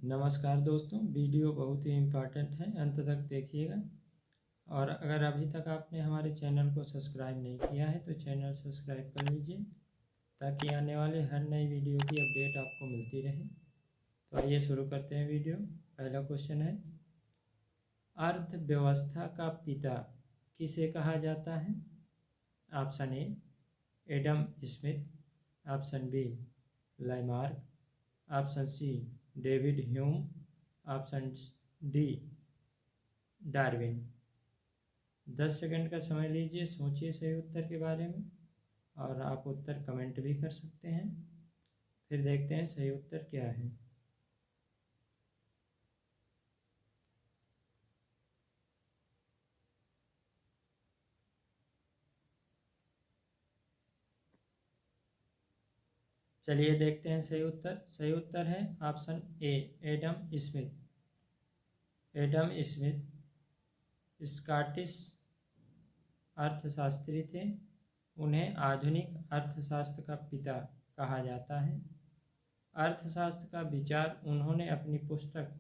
नमस्कार दोस्तों, वीडियो बहुत ही इम्पोर्टेंट है, अंत तक देखिएगा। और अगर अभी तक आपने हमारे चैनल को सब्सक्राइब नहीं किया है तो चैनल सब्सक्राइब कर लीजिए ताकि आने वाले हर नई वीडियो की अपडेट आपको मिलती रहे। तो आइए शुरू करते हैं वीडियो। पहला क्वेश्चन है, अर्थव्यवस्था का पिता किसे कहा जाता है? Option A Adam Smith, option B Lamarck, option C David Hume, option D Darwin. 10 second का समय लीजिए, सोचिए सही उत्तर के बारे में और आप उत्तर कमेंट भी कर सकते हैं। फिर देखते हैं सही उत्तर क्या है। चलिए देखते हैं सही उत्तर। सही उत्तर है option A Adam Smith. Adam Smith Scottish अर्थशास्त्री थे। उन्हें आधुनिक अर्थशास्त्र का पिता कहा जाता है। अर्थशास्त्र का विचार उन्होंने अपनी पुस्तक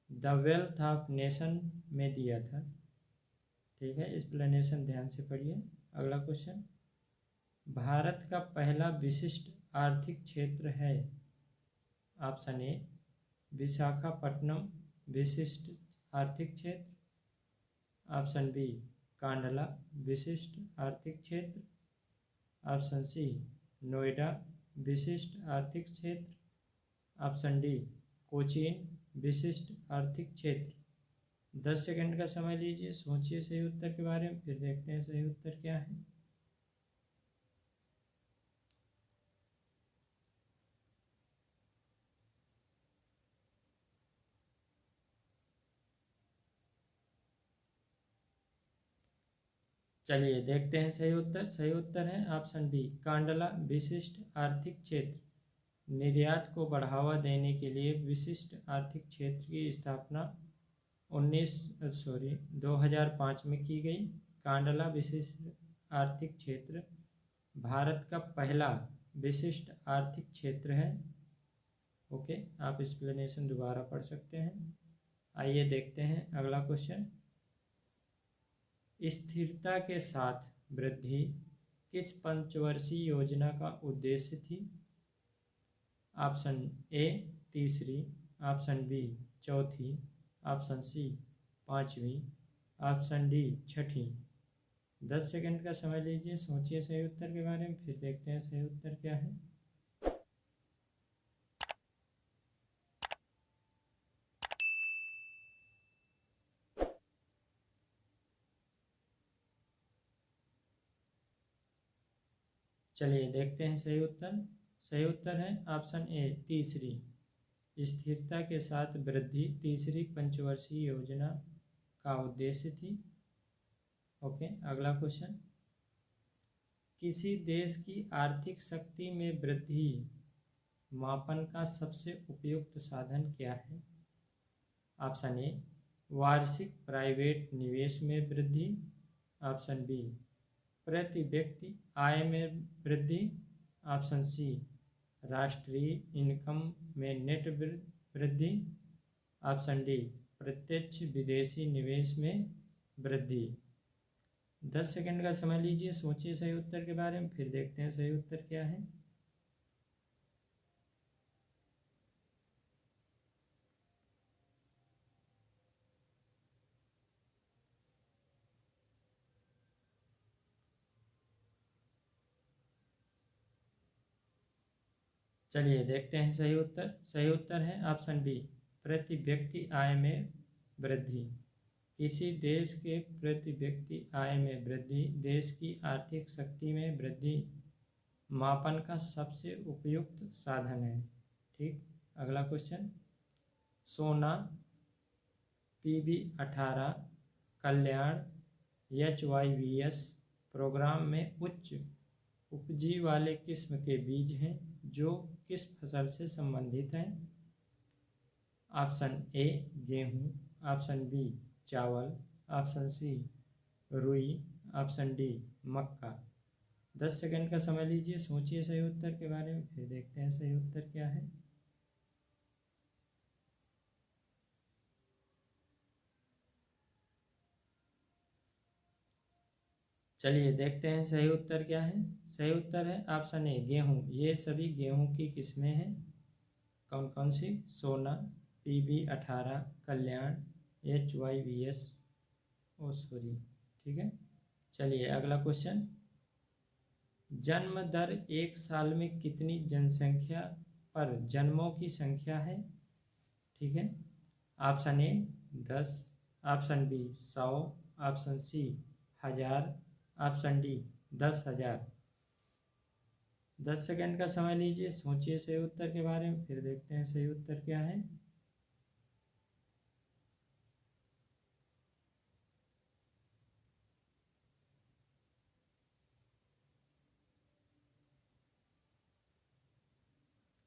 द वेल्थ ऑफ नेशन में दिया था। ठीक है, एक्सप्लेनेशन ध्यान से पढ़िए। अगला क्वेश्चन, भारत का पहला विशिष्ट आर्थिक क्षेत्र है। ऑप्शन ए विशाखापट्टनम विशिष्ट आर्थिक क्षेत्र, ऑप्शन बी कांडला विशिष्ट आर्थिक क्षेत्र, ऑप्शन सी नोएडा विशिष्ट आर्थिक क्षेत्र, ऑप्शन डी कोचीन विशिष्ट आर्थिक क्षेत्र। 10 सेकंड का समय लीजिए, सोचिए सही उत्तर के बारे में, फिर देखते हैं सही उत्तर क्या है। चलिए देखते हैं सही उत्तर। सही उत्तर है ऑप्शन बी कांडला विशिष्ट आर्थिक क्षेत्र। निर्यात को बढ़ावा देने के लिए विशिष्ट आर्थिक क्षेत्र की स्थापना 2005 में की गई। कांडला विशिष्ट आर्थिक क्षेत्र भारत का पहला विशिष्ट आर्थिक क्षेत्र है। ओके, आप एक्सप्लेनेशन दोबारा पढ़ सकते हैं। आइए देखते हैं अगला क्वेश्चन, स्थिरता के साथ वृद्धि किस पंचवर्षीय योजना का उद्देश्य थी? ऑप्शन ए तीसरी, ऑप्शन बी चौथी, ऑप्शन सी पांचवी, ऑप्शन डी छठी। 10 सेकंड का समय लीजिए, सोचिए सही उत्तर के बारे में, फिर देखते हैं सही उत्तर क्या है। चलिए देखते हैं सही उत्तर। सही उत्तर है ऑप्शन ए तीसरी, स्थिरता के साथ वृद्धि तीसरी पंचवर्षीय योजना का उद्देश्य थी। ओके, अगला क्वेश्चन, किसी देश की आर्थिक शक्ति में वृद्धि मापन का सबसे उपयुक्त साधन क्या है? ऑप्शन ए वार्षिक प्राइवेट निवेश में वृद्धि, ऑप्शन बी प्रति व्यक्ति आय में वृद्धि, ऑप्शन सी राष्ट्रीय इनकम में नेट वृद्धि, ऑप्शन डी प्रत्यक्ष विदेशी निवेश में वृद्धि। 10 सेकंड का समय लीजिए, सोचिए सही उत्तर के बारे में, फिर देखते हैं सही उत्तर क्या है। चलिए देखते हैं सही उत्तर। सही उत्तर है ऑप्शन बी प्रति व्यक्ति आय में वृद्धि। किसी देश के प्रति व्यक्ति आय में वृद्धि देश की आर्थिक शक्ति में वृद्धि मापन का सबसे उपयुक्त साधन है। ठीक, अगला क्वेश्चन, सोना PB18 कल्याण HYVS प्रोग्राम में उच्च उपजी वाले किस्म के बीज हैं जो किस फसल से संबंधित हैं? ऑप्शन ए गेहूँ, ऑप्शन बी चावल, ऑप्शन सी रुई, ऑप्शन डी मक्का। 10 सेकंड का समय लीजिए, सोचिए सही उत्तर के बारे में, फिर देखते हैं सही उत्तर क्या है। चलिए देखते हैं सही उत्तर क्या है। सही उत्तर है ऑप्शन ए गेहूँ। ये सभी गेहूँ की किस्में हैं। कौन कौन सी? सोना, PB18, कल्याण, HYBS, ओसोरी। ठीक है। चलिए अगला क्वेश्चन, जन्म दर एक साल में कितनी जनसंख्या पर जन्मों की संख्या है? ठीक है। Option A 10, option B 100, option C 1000, option D 10,000। 10 second का समय लीजिए, सोचिए सही उत्तर के बारे में, फिर देखते हैं सही उत्तर क्या है।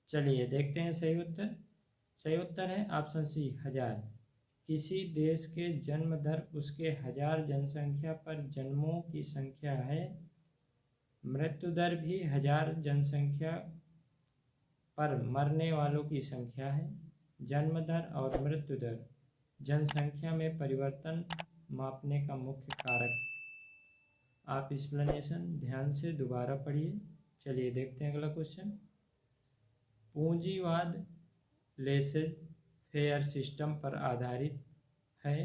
चलिए देखते हैं सही उत्तर। सही उत्तर है ऑप्शन सी 1000। किसी देश के जन्म दर उसके 1000 जनसंख्या पर जन्मों की संख्या है। मृत्यु दर भी 1000 जनसंख्या पर मरने वालों की संख्या है। जन्म दर और मृत्यु दर जनसंख्या में परिवर्तन मापने का मुख्य कारक है। आप एक्सप्लेनेशन ध्यान से दोबारा पढ़िए। चलिए देखते हैं अगला क्वेश्चन, पूंजीवाद लेसेज फेयर सिस्टम पर आधारित है।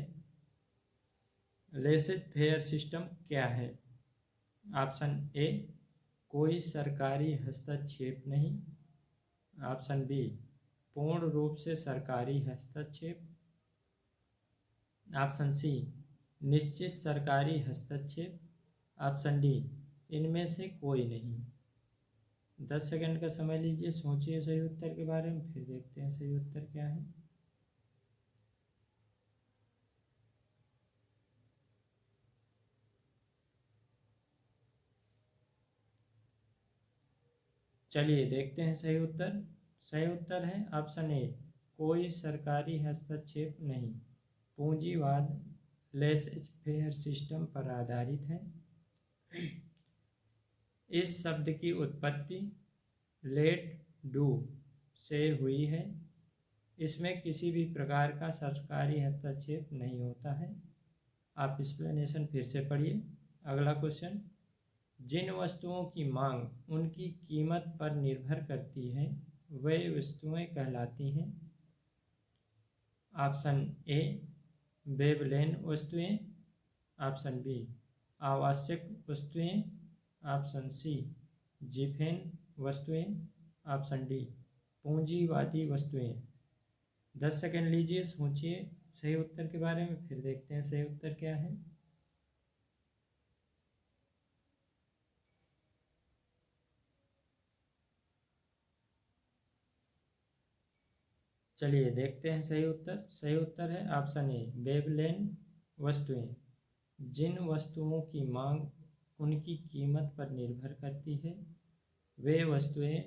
लेसेज फेयर सिस्टम क्या है? ऑप्शन ए कोई सरकारी हस्तक्षेप नहीं, ऑप्शन बी पूर्ण रूप से सरकारी हस्तक्षेप, ऑप्शन सी निश्चित सरकारी हस्तक्षेप, ऑप्शन डी इनमें से कोई नहीं। 10 सेकंड का समय लीजिए, सोचिए सही उत्तर के बारे में, फिर देखते हैं सही उत्तर क्या है। चलिए देखते हैं सही उत्तर। सही उत्तर है ऑप्शन ए कोई सरकारी हस्तक्षेप नहीं। पूंजीवाद लेसेज फेयर सिस्टम पर आधारित है। इस शब्द की उत्पत्ति लेट डू से हुई है। इसमें किसी भी प्रकार का सरकारी हस्तक्षेप नहीं होता है। आप एक्सप्लेनेशन फिर से पढ़िए। अगला क्वेश्चन, जिन वस्तुओं की मांग उनकी कीमत पर निर्भर करती है वे वस्तुएं कहलाती हैं। ऑप्शन ए बेबलेन वस्तुएं, ऑप्शन बी आवश्यक वस्तुएं, ऑप्शन सी जिफेन वस्तुएं, ऑप्शन डी पूंजीवादी वस्तुएं। 10 सेकेंड लीजिए, सोचिए सही उत्तर के बारे में, फिर देखते हैं सही उत्तर क्या है। चलिए देखते हैं सही उत्तर। सही उत्तर है ऑप्शन ए बेबलेन वस्तुएं। जिन वस्तुओं की मांग उनकी कीमत पर निर्भर करती है वे वस्तुएं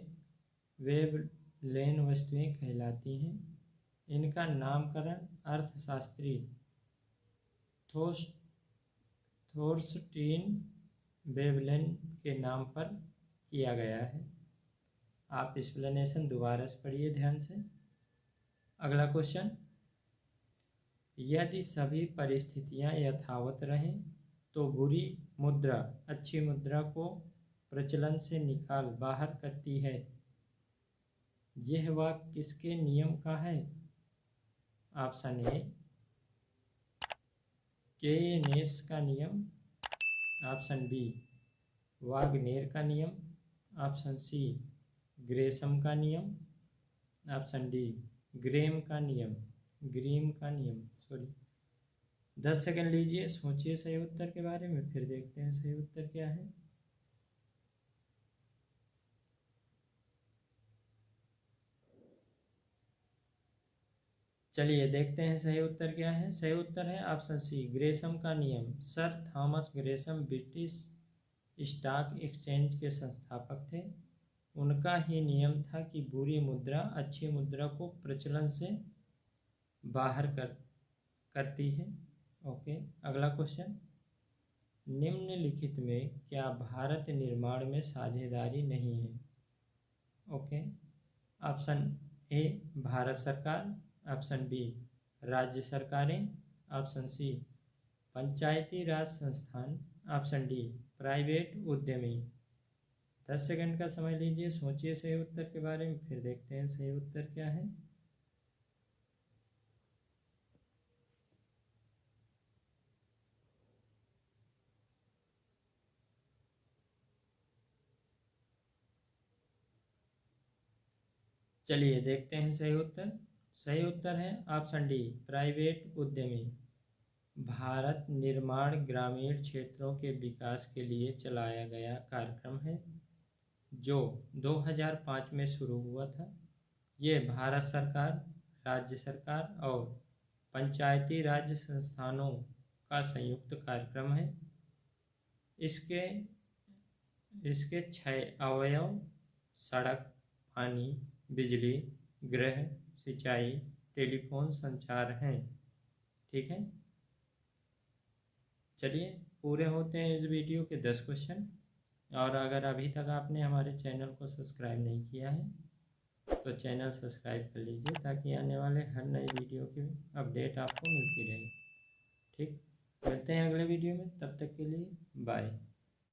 वेबलेन वस्तुएं कहलाती हैं। इनका नामकरण अर्थशास्त्री थोर्स्टीन वेबलेन के नाम पर किया गया है। आप एक्सप्लेनेशन दोबारा से पढ़िए ध्यान से। अगला क्वेश्चन, यदि सभी परिस्थितियां यथावत रहें तो बुरी मुद्रा अच्छी मुद्रा को प्रचलन से निकाल बाहर करती है। यह वाक्य किसके नियम का है? ऑप्शन ए केनेस का नियम, ऑप्शन बी वाग्नेर का नियम, ऑप्शन सी ग्रेसम का नियम, ऑप्शन डी ग्रीम का नियम। 10 सेकेंड लीजिए, सोचिए सही उत्तर के बारे में, फिर देखते हैं सही उत्तर क्या है। चलिए देखते हैं सही उत्तर क्या है। सही उत्तर है ऑप्शन सी ग्रेसम का नियम। Sir Thomas Gresham British stock exchange के संस्थापक थे। उनका ही नियम था कि बुरी मुद्रा अच्छी मुद्रा को प्रचलन से बाहर करती है। ओके, अगला क्वेश्चन, निम्नलिखित में क्या भारत निर्माण में साझेदारी नहीं है? ओके, ऑप्शन ए भारत सरकार, ऑप्शन बी राज्य सरकारें, ऑप्शन सी पंचायती राज संस्थान, ऑप्शन डी प्राइवेट उद्यमी। 10 सेकंड का समय लीजिए, सोचिए सही उत्तर के बारे में, फिर देखते हैं सही उत्तर क्या है। चलिए देखते हैं सही उत्तर। सही उत्तर है ऑप्शन डी, प्राइवेट उद्यमी। भारत निर्माण ग्रामीण क्षेत्रों के विकास के लिए चलाया गया कार्यक्रम है जो 2005 में शुरू हुआ था। ये भारत सरकार, राज्य सरकार और पंचायती राज संस्थानों का संयुक्त कार्यक्रम है। इसके इसके 6 अवयव सड़क, पानी, बिजली, गृह, सिंचाई, टेलीफोन संचार हैं। ठीक है, चलिए पूरे होते हैं इस वीडियो के 10 क्वेश्चन। और अगर अभी तक आपने हमारे चैनल को सब्सक्राइब नहीं किया है तो चैनल सब्सक्राइब कर लीजिए ताकि आने वाले हर नई वीडियो की अपडेट आपको मिलती रहे। ठीक, मिलते हैं अगले वीडियो में, तब तक के लिए बाय।